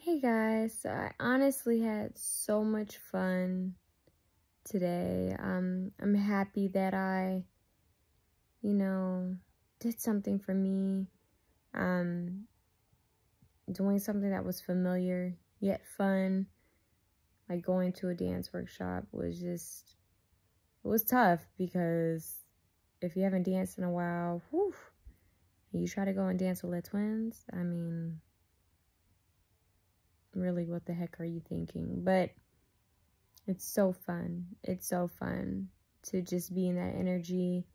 Hey guys, so I honestly had so much fun today. I'm happy that I, did something for me. Doing something that was familiar yet fun, like going to a dance workshop it was tough because if you haven't danced in a while, you try to go and dance with the twins, I mean, really, what the heck are you thinking? But it's so fun. It's so fun to just be in that energy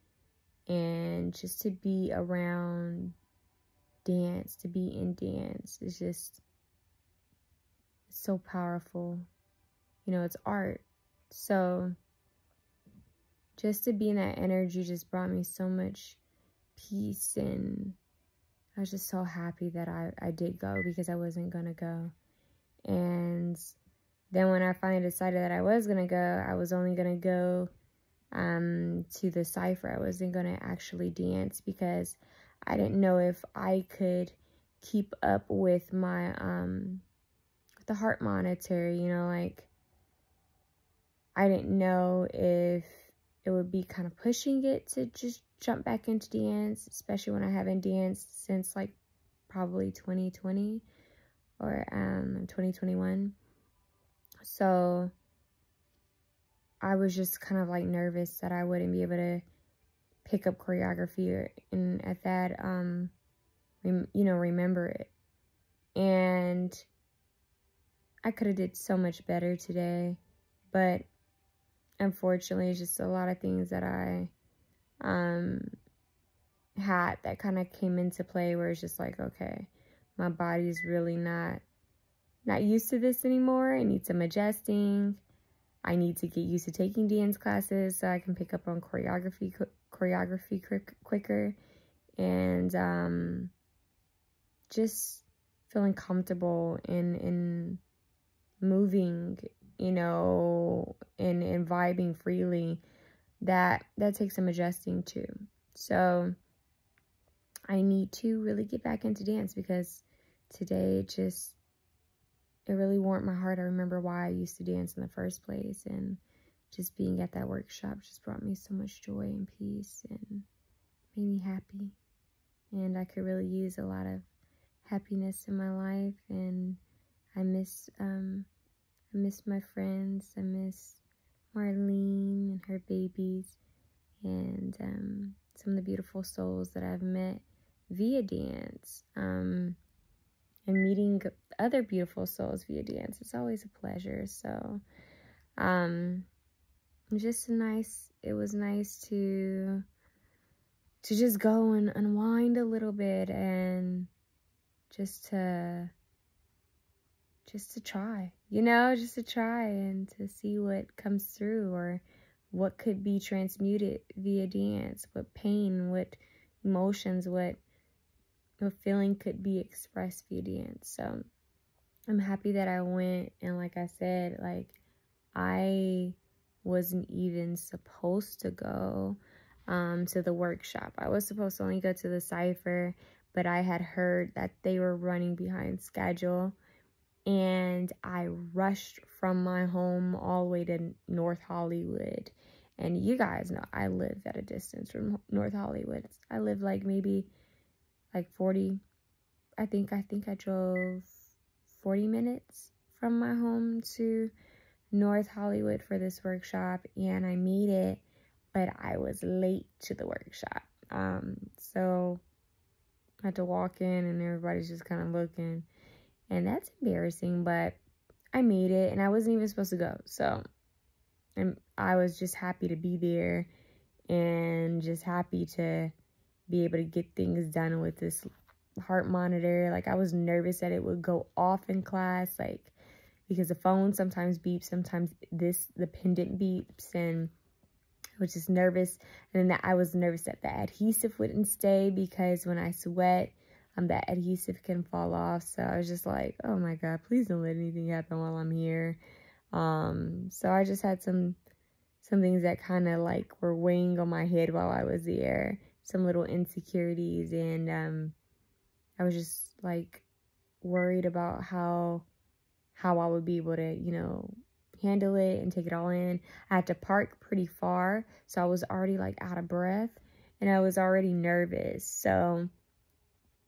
and just to be around dance, to be in dance. It's so powerful. It's art. So just to be in that energy just brought me so much peace, and I was just so happy that I did go because I wasn't going to go. And then when I finally decided that I was going to go, I was only going to go to the cypher. I wasn't going to actually dance because I didn't know if I could keep up with my, with the heart monitor, I didn't know if it would be kind of pushing it to just jump back into dance, especially when I haven't danced since like probably 2020 or 2021. So I was just kind of like nervous that I wouldn't be able to pick up choreography and at that, remember it. And I could have did so much better today, but unfortunately, it's just a lot of things that I had that kind of came into play where it's just like, okay, my body's really not used to this anymore. I need some adjusting. I need to get used to taking dance classes so I can pick up on choreography quicker, and just feeling comfortable in moving, and vibing freely. That takes some adjusting too. So I need to really get back into dance because today it really warmed my heart. I remember why I used to dance in the first place, and just being at that workshop just brought me so much joy and peace and made me happy. And I could really use a lot of happiness in my life, and I miss my friends. I miss Marlene and her babies, and some of the beautiful souls that I've met via dance. And meeting other beautiful souls via dance. It's always a pleasure. So, it was nice to just go and unwind a little bit and just to try, just to try and to see what comes through or what could be transmuted via dance, what pain, what emotions, what feeling could be expressed via dance. So I'm happy that I went, and like I said, like I wasn't even supposed to go to the workshop. I was supposed to only go to the cypher, but I had heard that they were running behind schedule, and I rushed from my home all the way to North Hollywood. And you guys know I live at a distance from North Hollywood. I live like maybe like 40, I think I drove 40 minutes from my home to North Hollywood for this workshop, and I made it, but I was late to the workshop. So I had to walk in, and everybody's just kind of looking, and that's embarrassing, but I made it, and I wasn't even supposed to go. So I was just happy to be there and just happy to be able to get things done with this heart monitor. Like, I was nervous that it would go off in class, like, because the phone sometimes beeps, sometimes the pendant beeps, and I was just nervous. And then I was nervous that the adhesive wouldn't stay, because when I sweat, that adhesive can fall off. So I was just like, oh my God, please don't let anything happen while I'm here. So I just had some things that kind of like were weighing on my head while I was there, some little insecurities, and I was just like worried about how how I would be able to, you know, handle it and take it all in. I had to park pretty far, so I was already like out of breath and I was already nervous. So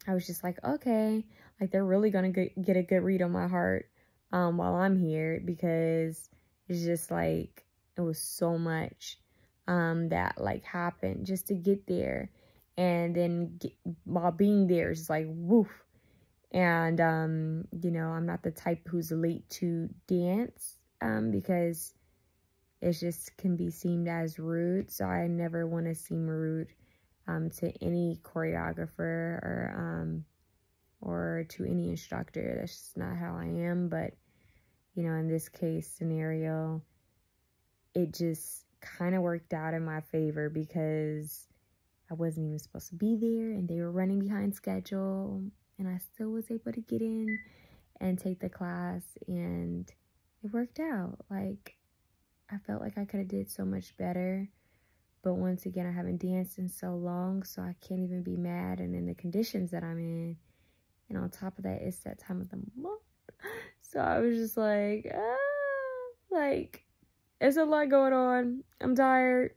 I was just like, okay, like they're really gonna get a good read on my heart while I'm here, because it's just like it was so much that like happened just to get there, and then while being there, it's just like woof. And you know, I'm not the type who's late to dance because it just can be seen as rude. So I never want to seem rude to any choreographer or to any instructor. That's just not how I am. But you know, in this case scenario, it just kind of worked out in my favor because I wasn't even supposed to be there and they were running behind schedule, and I still was able to get in and take the class, and it worked out. Like, I felt like I could have did so much better, but once again, I haven't danced in so long, so I can't even be mad. And in the conditions that I'm in, and on top of that, it's that time of the month, so I was just like, like, there's a lot going on. I'm tired,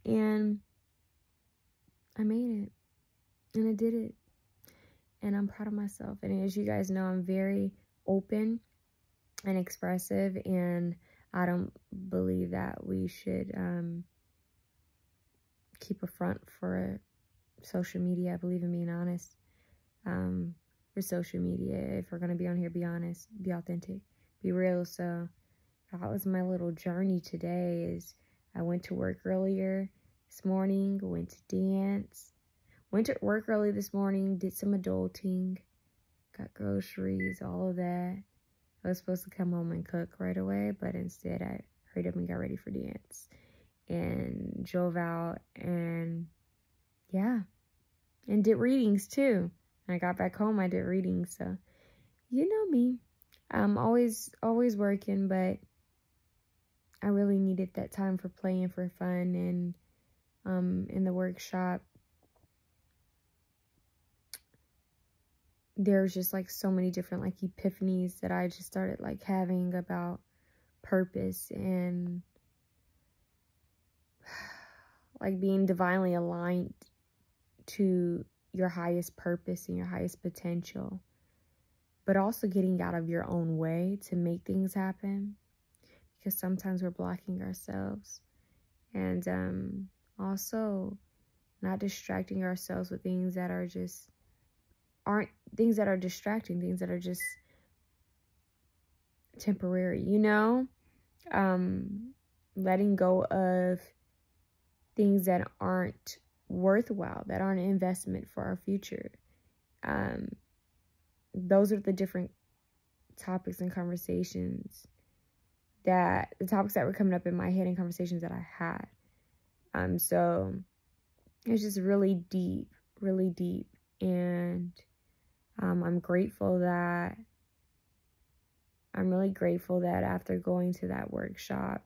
and I made it, and I did it, and I'm proud of myself. And as you guys know, I'm very open and expressive, and I don't believe that we should keep a front for social media. I believe in being honest for social media. If we're gonna be on here, be honest, be authentic, be real. So that was my little journey today. Is I went to work earlier this morning, went to dance, went to work early this morning, did some adulting, got groceries, all of that. I was supposed to come home and cook right away, but instead I hurried up and got ready for dance and drove out, and yeah, and did readings too. When I got back home, I did readings. So you know me, I'm always working, but I really needed that time for play and for fun. And in the workshop, there's just like so many different like epiphanies that I just started like having about purpose and like being divinely aligned to your highest purpose and your highest potential, but also getting out of your own way to make things happen, because sometimes we're blocking ourselves. And also not distracting ourselves with things that are just aren't things that are distracting, things that are just temporary, you know? Letting go of things that aren't worthwhile, that aren't an investment for our future. Those are the different topics and conversations the topics that were coming up in my head and conversations that I had. So it's just really deep. And I'm really grateful that after going to that workshop,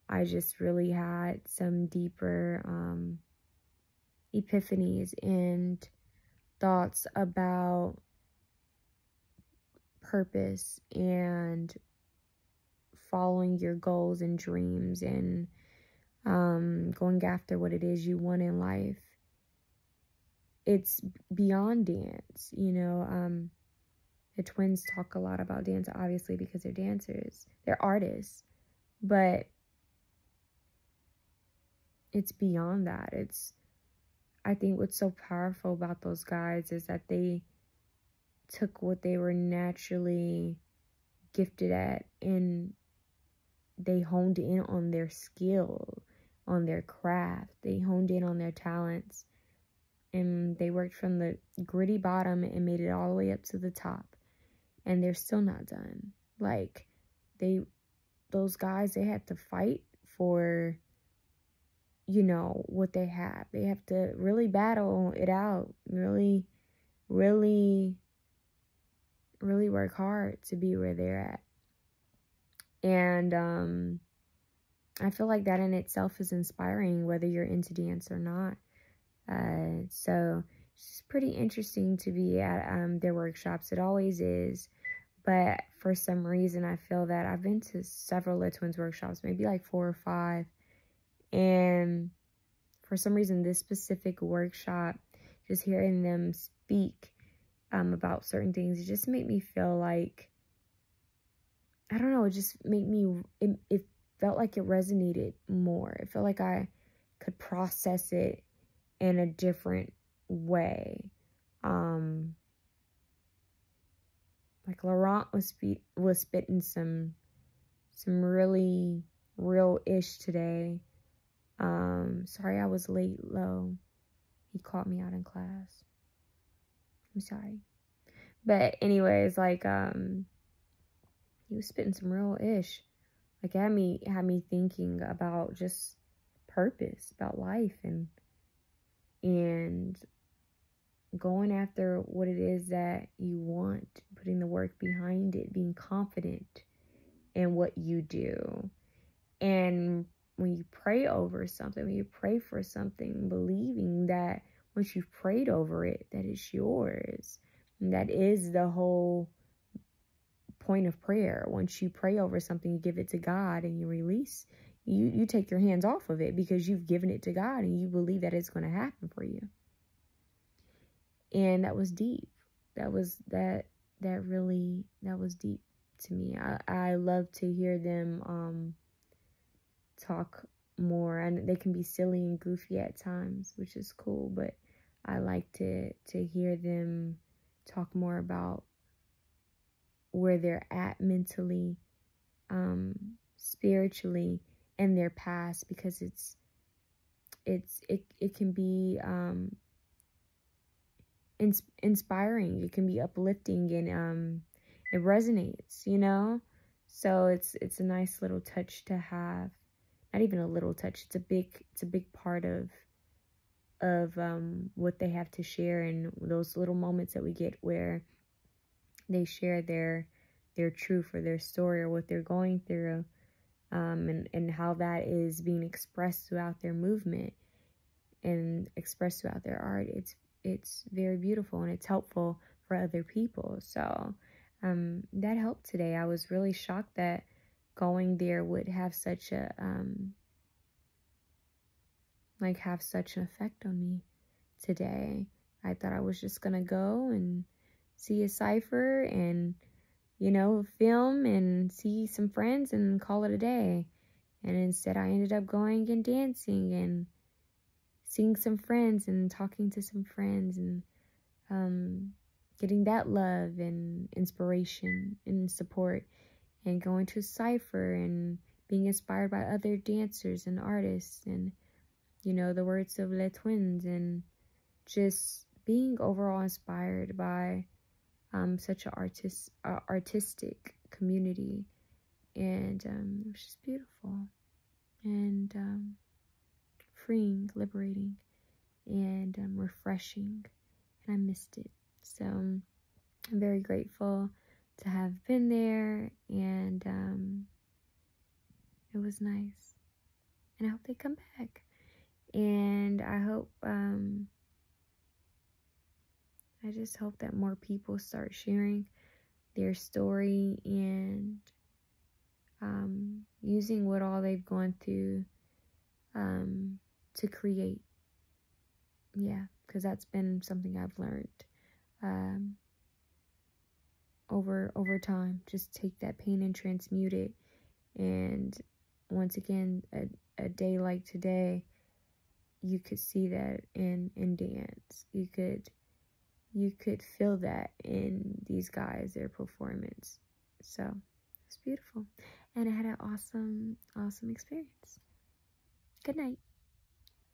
I just really had some deeper epiphanies and thoughts about purpose and following your goals and dreams and going after what it is you want in life. It's beyond dance, you know. The twins talk a lot about dance, obviously, because they're dancers. They're artists. But it's beyond that. I think what's so powerful about those guys is that they took what they were naturally gifted at and they honed in on their skill, on their craft. They honed in on their talents. And they worked from the gritty bottom and made it all the way up to the top. And they're still not done. Like, those guys, they had to fight for, you know, what they have. They have to really battle it out. Really work hard to be where they're at. And I feel like that in itself is inspiring, whether you're into dance or not. So it's pretty interesting to be at their workshops. It always is. But for some reason, I feel that I've been to several Lit Twins workshops, maybe like 4 or 5. And for some reason, this specific workshop, just hearing them speak about certain things, it just made me feel like, I don't know, it just made me, it felt like it resonated more. It felt like I could process it in a different way. Like Laurent was spitting some really real-ish today. Sorry I was late, Lo. He caught me out in class. I'm sorry. But anyways, like, he was spitting some real-ish. Like, had me thinking about just purpose, about life, and going after what it is that you want, putting the work behind it, being confident in what you do. And when you pray over something, when you pray for something, believing that once you've prayed over it, that it's yours. And that is the whole point of prayer. Once you pray over something, you give it to God and you release. You take your hands off of it because you've given it to God and you believe that it's going to happen for you. And that was deep. That was deep to me. I love to hear them talk more, and they can be silly and goofy at times, which is cool, but I like to hear them talk more about where they're at mentally, spiritually, and their past, because it can be inspiring, it can be uplifting, and it resonates, you know. So it's a nice little touch to have. Not even a little touch, it's a big part of what they have to share, and those little moments that we get where they share their truth or their story or what they're going through, and how that is being expressed throughout their movement and expressed throughout their art. It's very beautiful, and it's helpful for other people. So that helped today. I was really shocked that going there would have such a have such an effect on me today. I thought I was just gonna go and see a cipher and, you know, film and see some friends and call it a day. And instead I ended up going and dancing and seeing some friends and talking to some friends and getting that love and inspiration and support, and going to a cipher and being inspired by other dancers and artists, and, you know, the words of Les Twins, and just being overall inspired by such an artistic community. And it was just beautiful and freeing, liberating, and refreshing, and I missed it. So I'm very grateful to have been there, and it was nice, and I hope they come back, and I hope I just hope that more people start sharing their story and using what all they've gone through to create. Yeah, because that's been something I've learned over time. Just take that pain and transmute it. And once again, a day like today, you could see that in dance. You could feel that in these guys, their performance. So it's beautiful, and I had an awesome experience. Good night.